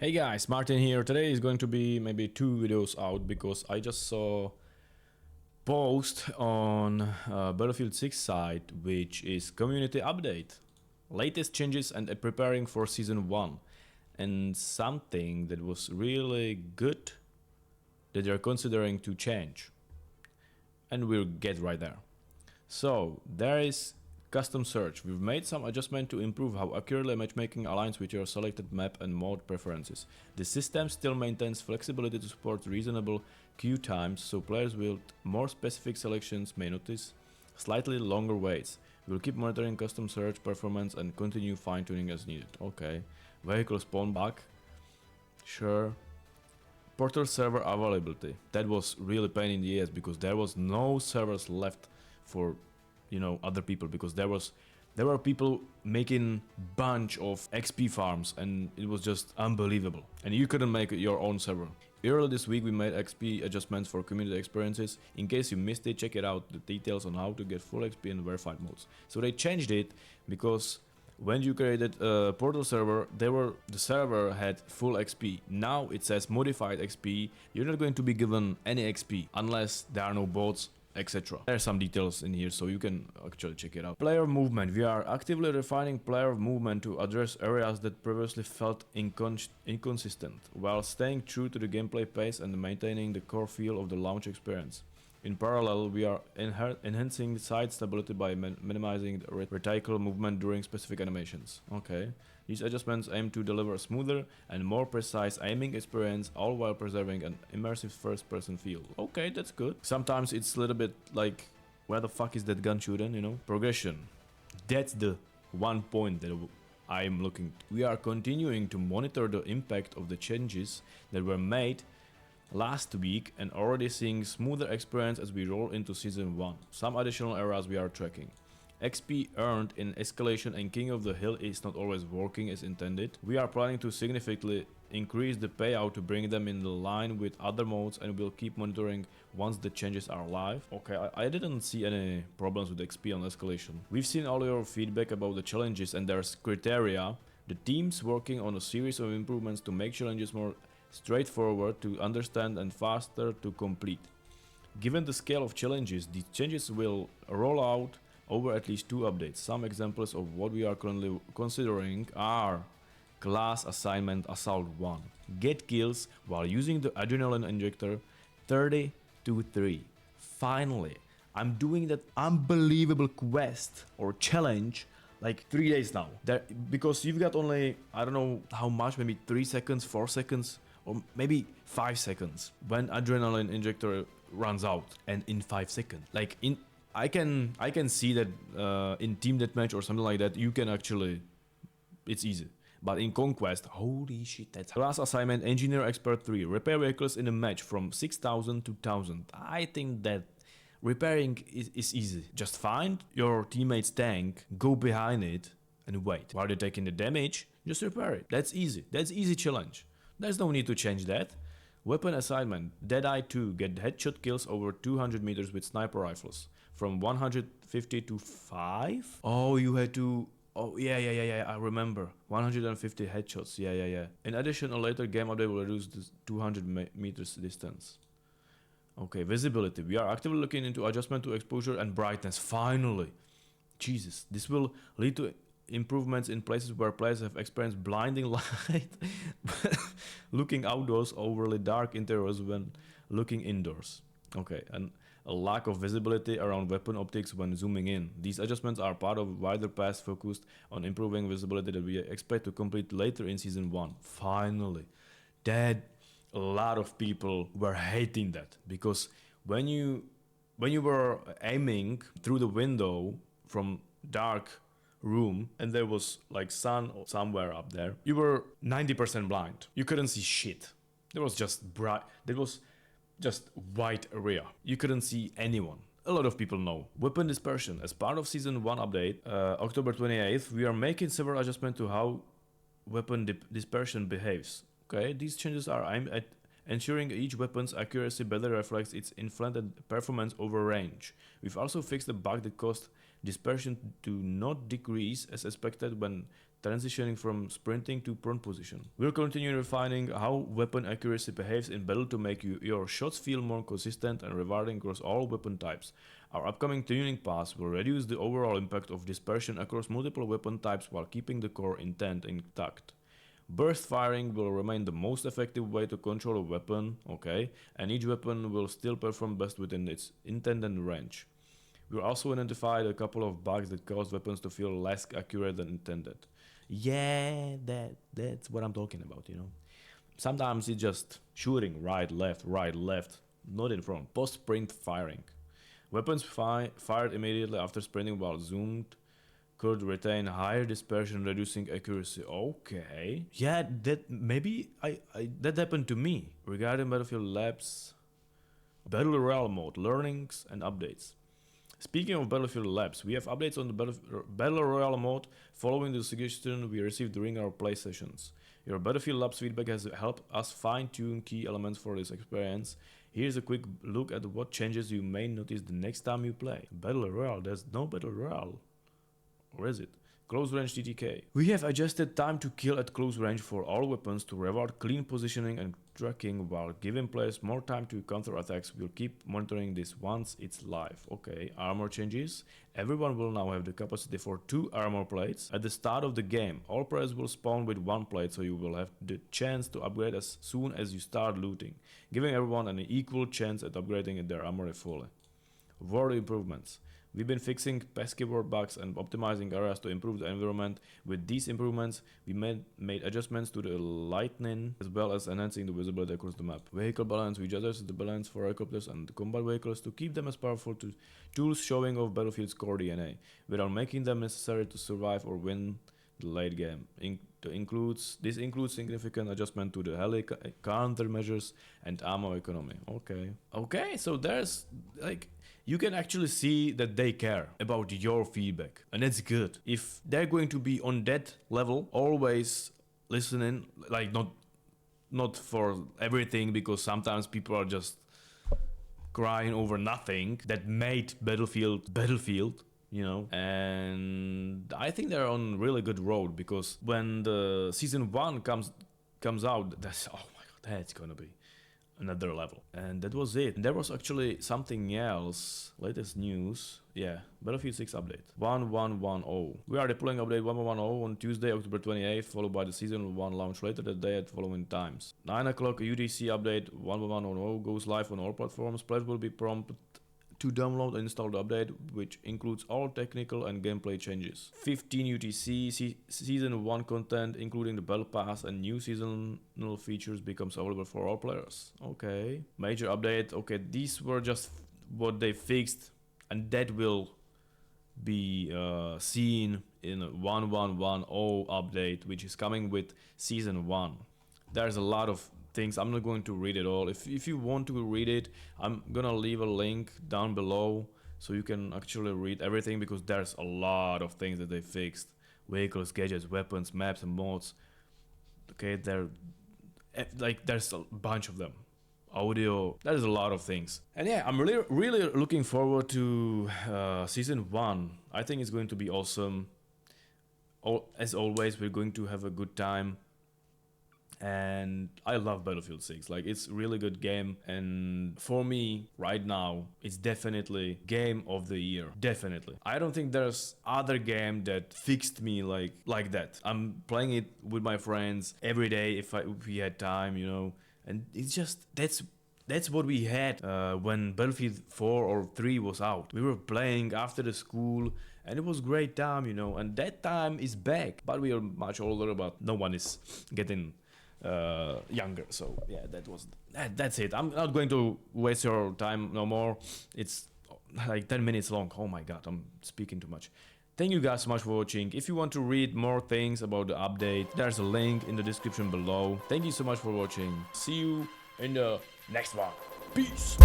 Hey guys, Martin here. Today is going to be maybe 2 videos out because I just saw post on Battlefield 6 site, which is community update, latest changes and preparing for season 1, and something that was really good that they're considering to change, and we'll get right there. So there is custom search. We've made some adjustment to improve how accurately matchmaking aligns with your selected map and mode preferences. The system still maintains flexibility to support reasonable queue times, so players with more specific selections may notice slightly longer waits. We'll keep monitoring custom search performance and continue fine-tuning as needed. Okay. Vehicle spawn bug. Sure. Portal server availability. That was really pain in the ass because there was no servers left for other people, because there were people making bunch of XP farms and it was just unbelievable, and you couldn't make your own server. Earlier this week we made XP adjustments for community experiences. In case you missed it, check it out, the details on how to get full XP in verified modes. So they changed it because when you created a portal server, the server had full XP. Now it says modified XP. You're not going to be given any XP unless there are no bots, etc. There are some details in here, so you can actually check it out. Player movement. We are actively refining player movement to address areas that previously felt inconsistent, while staying true to the gameplay pace and maintaining the core feel of the launch experience. In parallel, we are enhancing side stability by minimizing the reticle movement during specific animations. Okay. These adjustments aim to deliver a smoother and more precise aiming experience, all while preserving an immersive first-person feel. Okay, that's good. Sometimes it's a little bit like, where the fuck is that gun shooting, Progression. That's the one point that I'm looking to. We are continuing to monitor the impact of the changes that were made last week and already seeing smoother experience as we roll into season 1. Some additional areas we are tracking. XP earned in Escalation and King of the Hill is not always working as intended. We are planning to significantly increase the payout to bring them in line with other modes, and we'll keep monitoring once the changes are live. Okay, I didn't see any problems with XP on Escalation. We've seen all your feedback about the challenges and their criteria. The team's working on a series of improvements to make challenges more straightforward to understand and faster to complete. Given the scale of challenges, these changes will roll out over at least 2 updates. Some examples of what we are currently considering are class assignment Assault 1. Get kills while using the adrenaline injector 30 to 3. Finally, I'm doing that unbelievable quest or challenge like 3 days now. Because you've got only, I don't know how much, maybe 3 seconds, 4 seconds, or maybe 5 seconds when adrenaline injector runs out. And in 5 seconds, like I can see that in team deathmatch or something like that, you can actually, it's easy. But in Conquest, holy shit, that's class assignment Engineer Expert 3. Repair vehicles in a match from 6,000 to 1,000. I think that repairing is easy. Just find your teammate's tank, go behind it, and wait. While they're taking the damage, just repair it. That's easy. That's easy challenge. There's no need to change that. Weapon assignment. Deadeye 2. Get headshot kills over 200 meters with sniper rifles. From 150 to 5? Oh, you had to... Oh, yeah, I remember. 150 headshots, yeah. In addition, a later game update will reduce the 200 meters distance. Okay, visibility. We are actively looking into adjustment to exposure and brightness. Finally! Jesus, this will lead to improvements in places where players have experienced blinding light looking outdoors, overly dark interiors when looking indoors. Okay, and a lack of visibility around weapon optics when zooming in. These adjustments are part of wider path focused on improving visibility that we expect to complete later in season 1. Finally. That a lot of people were hating that, because when you were aiming through the window from dark room and there was like sun somewhere up there, you were 90% blind. You couldn't see shit. There was just bright. There was just white area. You couldn't see anyone. A lot of people know. Weapon dispersion. As part of season 1 update, October 28th, we are making several adjustments to how weapon dispersion behaves. Okay, these changes are aimed at ensuring each weapon's accuracy better reflects its inflated performance over range. We've also fixed the bug that caused dispersion to not decrease as expected when transitioning from sprinting to prone position. We'll continue refining how weapon accuracy behaves in battle to make your shots feel more consistent and rewarding across all weapon types. Our upcoming tuning pass will reduce the overall impact of dispersion across multiple weapon types while keeping the core intent intact. Burst firing will remain the most effective way to control a weapon, okay, and each weapon will still perform best within its intended range. We also identified a couple of bugs that cause weapons to feel less accurate than intended. Yeah, that's what I'm talking about, you know. Sometimes it's just shooting right, left, not in front. Post-sprint firing. Weapons fired immediately after sprinting while zoomed could retain higher dispersion, reducing accuracy. Okay. Yeah, that maybe that happened to me. Regarding Battlefield Labs, Battle Royale mode, learnings and updates. Speaking of Battlefield Labs, we have updates on the Battle Royale mode following the suggestion we received during our play sessions. Your Battlefield Labs feedback has helped us fine-tune key elements for this experience. Here's a quick look at what changes you may notice the next time you play. Battle Royale, there's no Battle Royale. Or is it? Close range TTK. We have adjusted time to kill at close range for all weapons to reward clean positioning and tracking while giving players more time to counter attacks. We'll keep monitoring this once it's live. Okay, armor changes. Everyone will now have the capacity for 2 armor plates. At the start of the game, all players will spawn with 1 plate, so you will have the chance to upgrade as soon as you start looting, giving everyone an equal chance at upgrading their armor fully. Ward improvements. We've been fixing pesky ward bugs and optimizing areas to improve the environment. With these improvements, we made adjustments to the lighting as well as enhancing the visibility across the map. Vehicle balance, we adjusted the balance for helicopters and combat vehicles to keep them as powerful tools showing off Battlefield's core DNA, without making them necessary to survive or win the late game. This includes significant adjustment to the heli countermeasures and ammo economy. Okay, so there's like, you can actually see that they care about your feedback, and that's good. If they're going to be on that level, always listening, like not for everything, because sometimes people are just crying over nothing that made Battlefield, you know. And I think they're on really good road, because when the season 1 comes out, that's, oh my god, that's gonna be another level. And that was it. And there was actually something else. Latest news. Yeah, Battlefield 6 update 1110. We are deploying update 1110 on Tuesday, October 28th, followed by the season 1 launch later that day at following times. 9 o'clock UTC update 1110 goes live on all platforms. Players will be prompted to download and install the update, which includes all technical and gameplay changes. 15 UTC, Season 1 content, including the Battle Pass and new seasonal features, becomes available for all players. Okay. Major update. Okay, these were just what they fixed, and that will be seen in 1110 update, which is coming with Season 1. There's a lot of things. I'm not going to read it all. If you want to read it, I'm gonna leave a link down below so you can actually read everything, because there's a lot of things that they fixed. Vehicles, gadgets, weapons, maps and mods. Okay, there's a bunch of them. Audio, there's a lot of things. And yeah, I'm really looking forward to season 1. I think it's going to be awesome. As always, we're going to have a good time. And I love Battlefield 6, like, it's a really good game, and for me right now it's definitely game of the year, definitely. I don't think there's other game that fixed me like that. I'm playing it with my friends every day if we had time, you know, and it's just that's what we had when Battlefield 4 or 3 was out. We were playing after the school, and it was great time, you know, and that time is back. But we are much older, but no one is getting younger, so yeah, that's it. I'm not going to waste your time no more. It's like 10 minutes long. Oh my god, I'm speaking too much. Thank you guys so much for watching. If you want to read more things about the update, there's a link in the description below. Thank you so much for watching. See you in the next one. Peace.